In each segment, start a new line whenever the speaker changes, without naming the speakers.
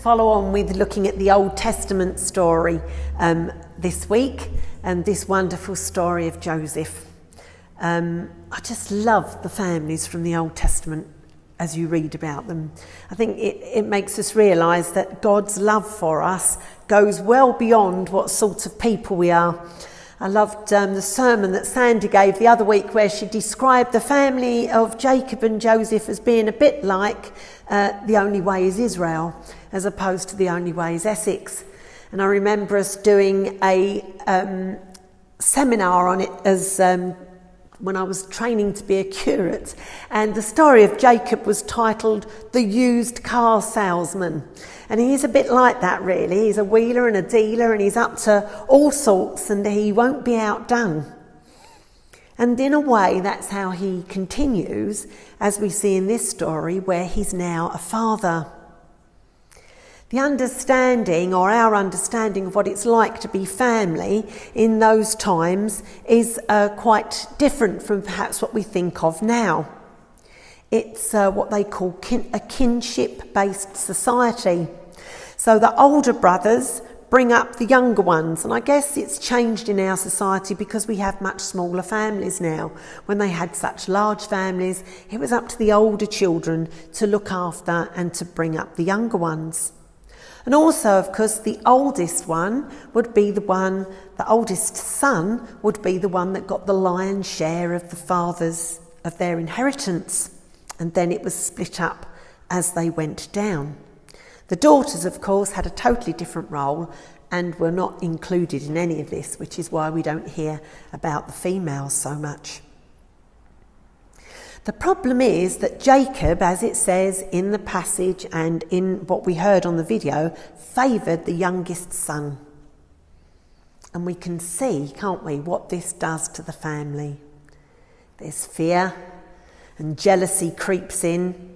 follow on with looking at the Old Testament story this week, and this wonderful story of Joseph. I just love the families from the Old Testament as you read about them. I think it makes us realise that God's love for us goes well beyond what sort of people we are. I loved the sermon that Sandy gave the other week, where she described the family of Jacob and Joseph as being a bit like The Only Way is Israel, as opposed to The Only Way is Essex. And I remember us doing a seminar on it as when I was training to be a curate, and the story of Jacob was titled The Used Car Salesman. And he is a bit like that, really. He's a wheeler and a dealer, and he's up to all sorts, and he won't be outdone. And in a way, that's how he continues, as we see in this story, where he's now a father. The understanding, or our understanding of what it's like to be family in those times, is quite different from perhaps what we think of now. It's what they call a kinship-based society. So the older brothers bring up the younger ones, and I guess it's changed in our society because we have much smaller families now. When they had such large families, it was up to the older children to look after and to bring up the younger ones. And also, of course, the oldest one would be the oldest son would be the one that got the lion's share of the fathers of their inheritance. And then it was split up as they went down. The daughters, of course, had a totally different role and were not included in any of this, which is why we don't hear about the females so much. The problem is that Jacob, as it says in the passage and in what we heard on the video, favoured the youngest son. And we can see, can't we, what this does to the family. There's fear and jealousy creeps in,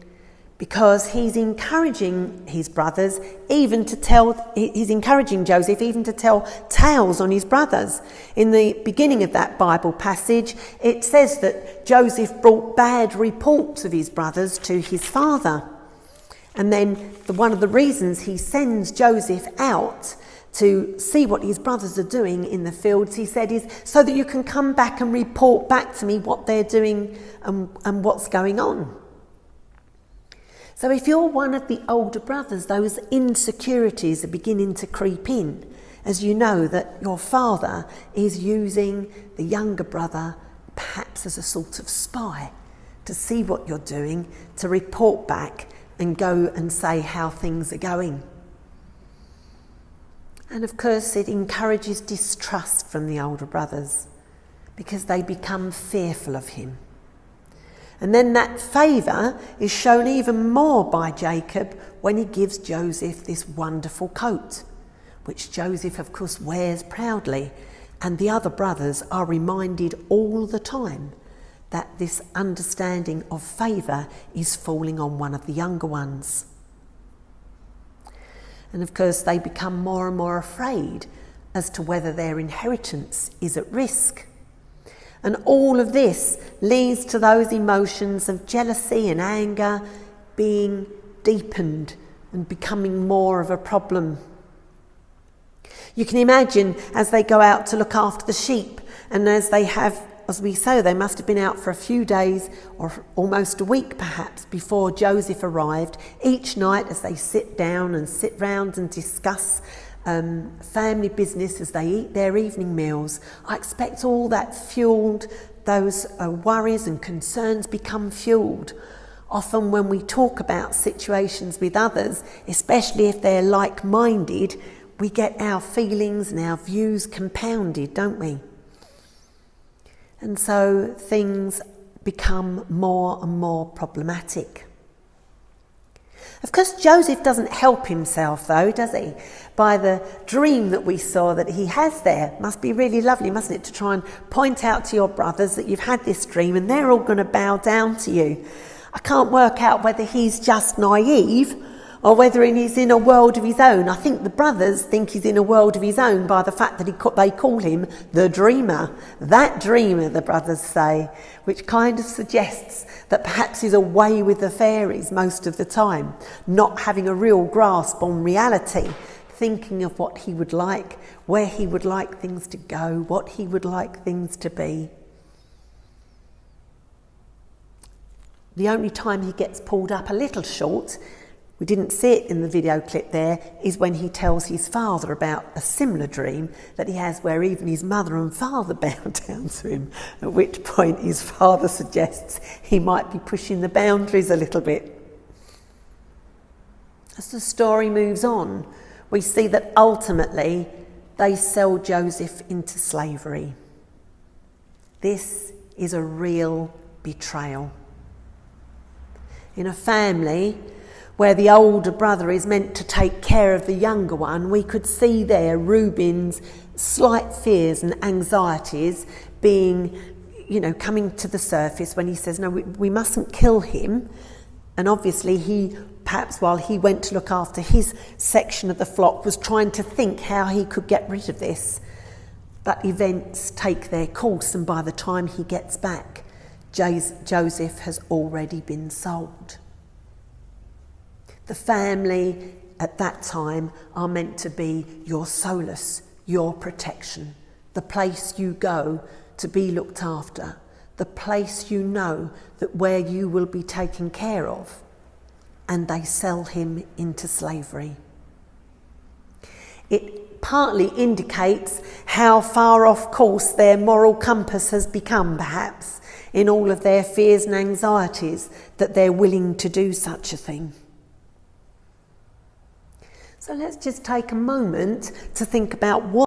because he's encouraging his brothers he's encouraging Joseph even to tell tales on his brothers. In the beginning of that Bible passage, it says that Joseph brought bad reports of his brothers to his father. And then one of the reasons he sends Joseph out to see what his brothers are doing in the fields, he said, is so that you can come back and report back to me what they're doing and what's going on. So if you're one of the older brothers, those insecurities are beginning to creep in, as you know that your father is using the younger brother perhaps as a sort of spy to see what you're doing, to report back and go and say how things are going. And of course it encourages distrust from the older brothers because they become fearful of him. And then that favour is shown even more by Jacob when he gives Joseph this wonderful coat, which Joseph, of course, wears proudly. And the other brothers are reminded all the time that this understanding of favour is falling on one of the younger ones. And of course, they become more and more afraid as to whether their inheritance is at risk. And all of this leads to those emotions of jealousy and anger being deepened and becoming more of a problem. You can imagine as they go out to look after the sheep, and as we say, they must have been out for a few days or almost a week perhaps before Joseph arrived. Each night as they sit down and sit round and discuss family business as they eat their evening meals, I expect all that fueled, those worries and concerns become fueled. Often when we talk about situations with others, especially if they're like-minded, we get our feelings and our views compounded, don't we? And so things become more and more problematic. Of course, Joseph doesn't help himself though, does he? By the dream that we saw that he has there. Must be really lovely, mustn't it, to try and point out to your brothers that you've had this dream and they're all going to bow down to you. I can't work out whether he's just naive or whether he's in a world of his own. I think the brothers think he's in a world of his own by the fact that they call him the dreamer. That dreamer, the brothers say, which kind of suggests that perhaps he's away with the fairies most of the time, not having a real grasp on reality, thinking of what he would like, where he would like things to go, what he would like things to be. The only time he gets pulled up a little short, we didn't see it in the video clip there, is when he tells his father about a similar dream that he has where even his mother and father bow down to him, at which point his father suggests he might be pushing the boundaries a little bit. As the story moves on, we see that ultimately they sell Joseph into slavery. This is a real betrayal. In a family where the older brother is meant to take care of the younger one, we could see there Reuben's slight fears and anxieties being, coming to the surface when he says, no, we mustn't kill him. And obviously he, perhaps while he went to look after his section of the flock, was trying to think how he could get rid of this. But events take their course, and by the time he gets back, Joseph has already been sold. The family at that time are meant to be your solace, your protection, the place you go to be looked after, the place you know that where you will be taken care of. And they sell him into slavery. It partly indicates how far off course their moral compass has become, perhaps, in all of their fears and anxieties, that they're willing to do such a thing. So let's just take a moment to think about what